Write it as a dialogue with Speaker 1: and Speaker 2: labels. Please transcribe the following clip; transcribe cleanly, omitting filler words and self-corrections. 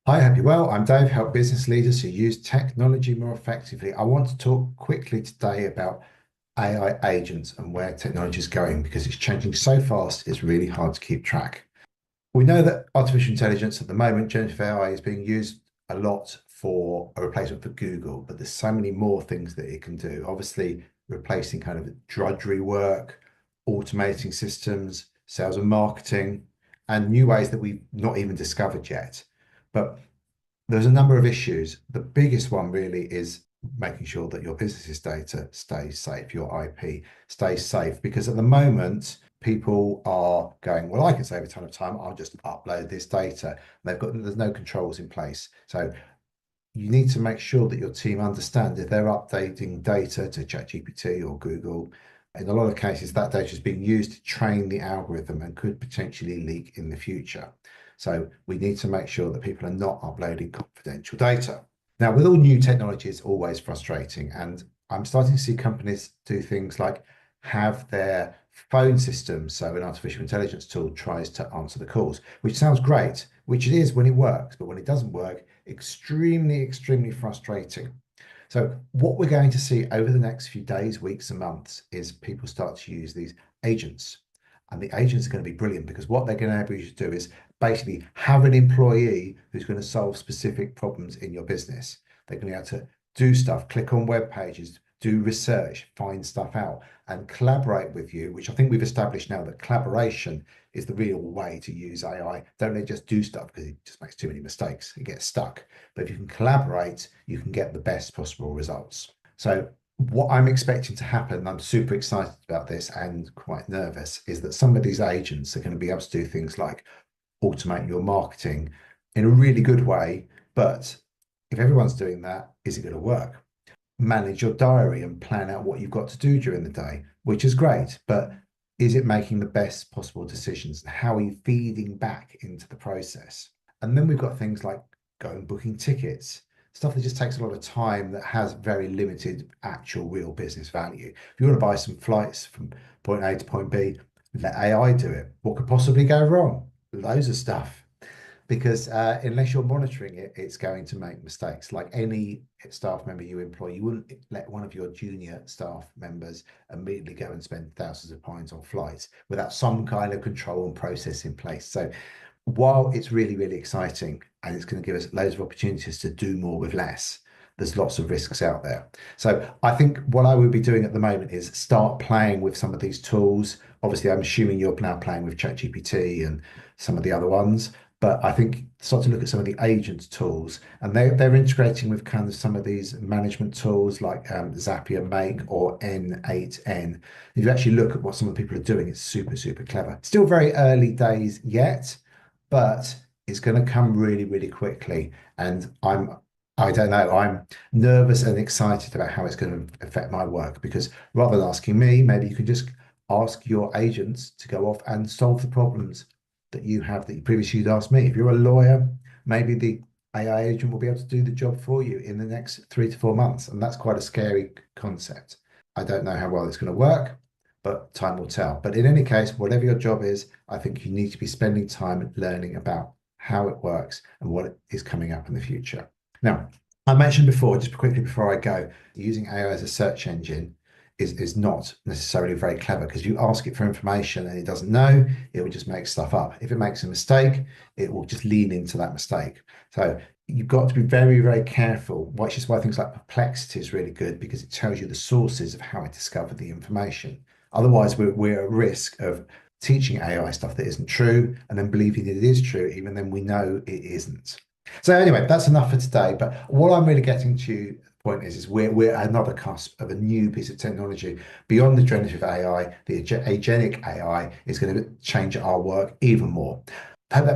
Speaker 1: Hi, hope you're well. I'm Dave, help business leaders who use technology more effectively. I want to talk quickly today about AI agents and where technology is going because it's changing so fast, it's really hard to keep track. We know that artificial intelligence at the moment, generative AI, is being used a lot for a replacement for Google, but there's so many more things that it can do. Obviously, replacing kind of drudgery work, automating systems, sales and marketing, and new ways that we've not even discovered yet. But there's a number of issues. The biggest one really is making sure that your business's data stays safe, your IP stays safe, because at the moment, people are going, well, I can save a ton of time. I'll just upload this data. There's no controls in place. So you need to make sure that your team understand if they're updating data to ChatGPT or Google. In a lot of cases, that data is being used to train the algorithm and could potentially leak in the future. So we need to make sure that people are not uploading confidential data. Now, with all new technology, it's always frustrating. And I'm starting to see companies do things like have their phone system, so an artificial intelligence tool tries to answer the calls, which sounds great, which it is when it works, but when it doesn't work, extremely frustrating. So what we're going to see over the next few days, weeks, and months is people start to use these agents. And the agents are going to be brilliant because what they're going to enable you to do is basically have an employee who's going to solve specific problems in your business. They're going to be able to do stuff, click on web pages, do research, find stuff out, and collaborate with you, which I think we've established now that collaboration is the real way to use AI. Don't let it just do stuff because it just makes too many mistakes. It gets stuck. But if you can collaborate, you can get the best possible results. So what I'm expecting to happen, and I'm super excited about this and quite nervous, is that some of these agents are going to be able to do things like automate your marketing in a really good way. But if everyone's doing that, is it going to work? Manage your diary and plan out what you've got to do during the day, which is great. But is it making the best possible decisions? And how are you feeding back into the process? And then we've got things like going booking tickets, stuff that just takes a lot of time that has very limited actual real business value. If you want to buy some flights from point A to point B, let AI do it. What could possibly go wrong? Loads of stuff because unless you're monitoring it, it's going to make mistakes. Like any staff member you employ, you wouldn't let one of your junior staff members immediately go and spend thousands of pounds on flights without some kind of control and process in place. So while it's really exciting and it's going to give us loads of opportunities to do more with less, there's lots of risks out there. So I think what I would be doing at the moment is start playing with some of these tools. Obviously, I'm assuming you're now playing with ChatGPT and some of the other ones, but I think start to look at some of the agent tools, and they're integrating with kind of some of these management tools like Zapier Make or N8N. If you actually look at what some of the people are doing, it's super clever. Still very early days yet, but it's going to come really quickly. And I don't know, I'm nervous and excited about how it's going to affect my work because rather than asking me, maybe you can just ask your agents to go off and solve the problems that you have that you previously you'd asked me. If you're a lawyer, maybe the AI agent will be able to do the job for you in the next 3 to 4 months. And that's quite a scary concept. I don't know how well it's going to work, but time will tell. But in any case, whatever your job is, I think you need to be spending time learning about how it works and what is coming up in the future. Now, I mentioned before, just quickly before I go, using AI as a search engine is not necessarily very clever because you ask it for information and it doesn't know, it will just make stuff up. If it makes a mistake, it will just lean into that mistake. So you've got to be very careful, which is why things like Perplexity is really good because it tells you the sources of how it discovered the information. Otherwise, we're at risk of teaching AI stuff that isn't true and then believing it is true, even then we know it isn't. So anyway, that's enough for today. But what I'm really getting to the point is we're at another cusp of a new piece of technology beyond the generative AI. The agentic AI is going to change our work even more. I hope that makes